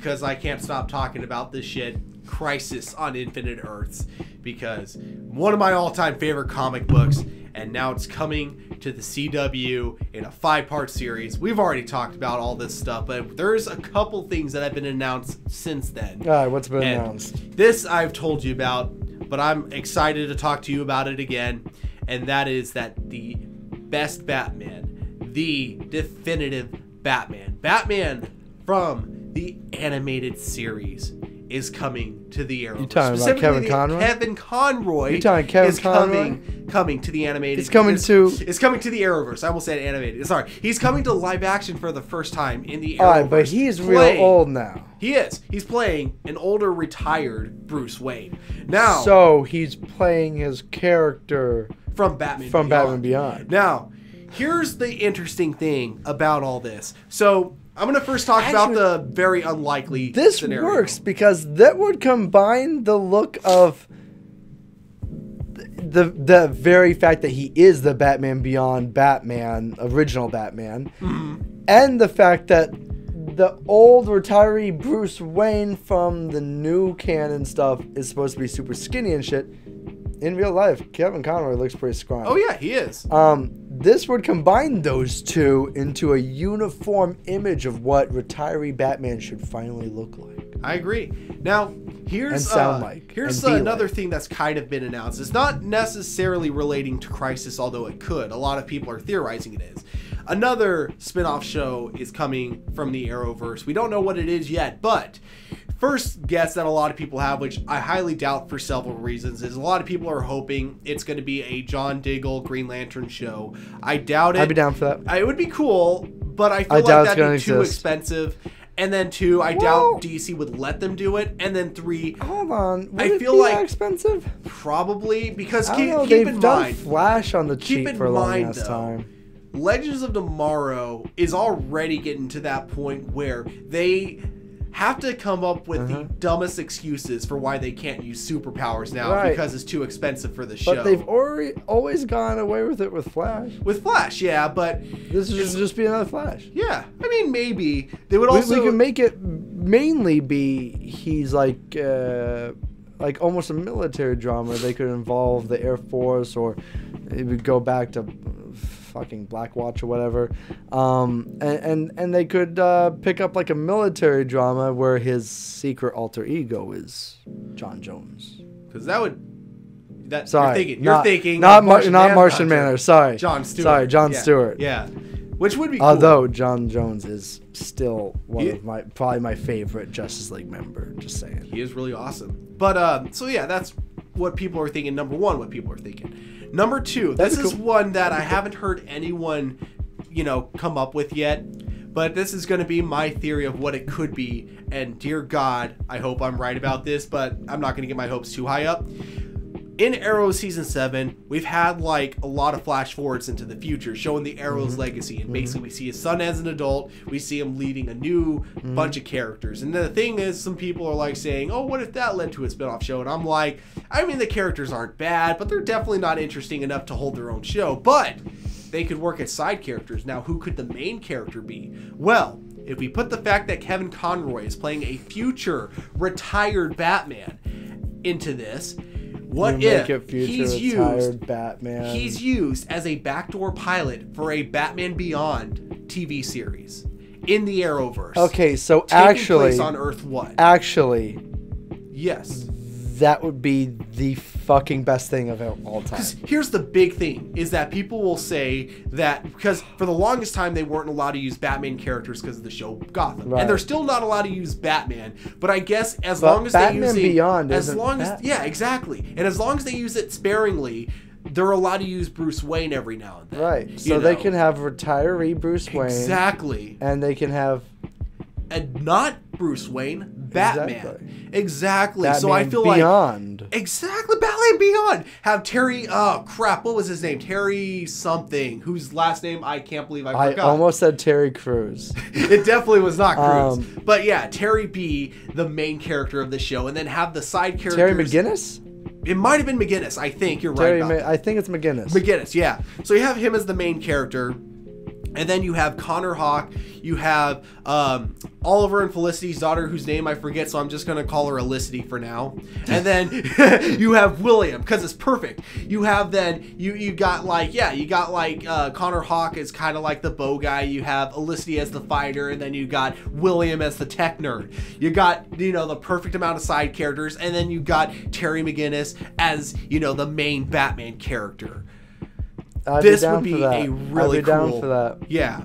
because I can't stop talking about this shit, Crisis on Infinite Earths, because one of my all-time favorite comic books, and now it's coming to the CW in a 5-part series. We've already talked about all this stuff, but there's a couple things that have been announced since then. All right, what's been announced? This I've told you about, but I'm excited to talk to you about it again, and that is that the best Batman, the definitive Batman from the animated series, is coming to the Arrowverse. You talking about Kevin Conroy? Kevin Conroy. You talking Kevin Conroy? Coming to the animated. It's coming to the Arrowverse. I almost said animated. Sorry, he's coming to live action for the first time in the Arrowverse. All right, but he's real old now. He is. He's playing an older, retired Bruce Wayne now. So he's playing his character from Batman. Batman Beyond. Now, here's the interesting thing about all this. So I'm going to first talk about the very unlikely scenario. This works because that would combine the look of the very fact that he is the Batman Beyond Batman, original Batman, and the fact that the old retiree Bruce Wayne from the new canon stuff is supposed to be super skinny and shit. In real life, Kevin Conroy looks pretty scrawny. Oh yeah, he is. This would combine those two into a uniform image of what retiree Batman should finally look like. I agree. Now, here's another thing that's kind of been announced. It's not necessarily relating to Crisis, although it could. A lot of people are theorizing it is. Another spin-off show is coming from the Arrowverse. We don't know what it is yet, but first guess that a lot of people have, which I highly doubt for several reasons, is a lot of people are hoping it's going to be a John Diggle Green Lantern show. I doubt it. I'd be down for that. It would be cool, but I feel like that'd be too expensive. And then 2, I doubt DC would let them do it. And then 3, hold on, would I it feel be like that expensive? Probably, because I don't know, keep in they've done mind, Flash on the cheap for a long ass time. Legends of Tomorrow is already getting to that point where they have to come up with the dumbest excuses for why they can't use superpowers now because it's too expensive for the show. But they've always gone away with it with Flash. With Flash, yeah, but this is just be another Flash. Yeah, I mean maybe they would also. We can make it mainly be he's like almost a military drama. They could involve the Air Force, or it would go back to fucking Black Watch or whatever, and they could pick up like a military drama where his secret alter ego is John Jones. Because that would. Sorry, you're thinking not Martian Manhunter. Sorry, John Stewart. Sorry, John Stewart. Yeah, which would be cool. Although John Jones is still one of probably my favorite Justice League member. Just saying, he is really awesome. But so yeah, that's what people are thinking. Number 1, what people are thinking. Number 2, this is one that I haven't heard anyone, come up with yet. But this is going to be my theory of what it could be. And dear God, I hope I'm right about this, but I'm not going to get my hopes too high up. In Arrow Season 7, we've had like a lot of flash forwards into the future, showing the Arrow's legacy. And basically we see his son as an adult. We see him leading a new bunch of characters. And the thing is, some people are like saying, oh, what if that led to a spinoff show? And I'm like, I mean, the characters aren't bad, but they're definitely not interesting enough to hold their own show. But they could work as side characters. Now, who could the main character be? Well, if we put the fact that Kevin Conroy is playing a future retired Batman into this, what if he's used as a backdoor pilot for a Batman Beyond TV series in the Arrowverse? Okay, so taking place on Earth 1. Actually, yes, that would be the fucking best thing of all time. Because here's the big thing, is that people will say that because for the longest time they weren't allowed to use Batman characters because of the show Gotham. Right. And they're still not allowed to use Batman. But I guess as long as Batman they use it... Beyond yeah, exactly. And as long as they use it sparingly, they're allowed to use Bruce Wayne every now and then. Right. So they can have retiree Bruce Wayne. Exactly. And they can have... And not Bruce Wayne, Batman. Exactly. Batman so I feel Beyond. Like exactly Batman Beyond. Have Terry. Oh crap! What was his name? Terry something. Whose last name I can't believe I forgot. I almost said Terry Crews. It definitely was not Crews. But yeah, Terry B, the main character of the show, and then have the side characters. Terry McGinnis. It might have been McGinnis. I think you're right. I think it's McGinnis. McGinnis. Yeah. So you have him as the main character. And then you have Connor Hawke, you have Oliver and Felicity's daughter, whose name I forget, so I'm just going to call her Elicity for now. And then you have William, because it's perfect. You have then, you got like, you got like Connor Hawke is kind of like the bow guy. You have Elicity as the fighter, and then you got William as the tech nerd. You got, the perfect amount of side characters, and then you got Terry McGinnis as, the main Batman character. I'd This be down would be for that. a really I'd be down cool, for that. Yeah,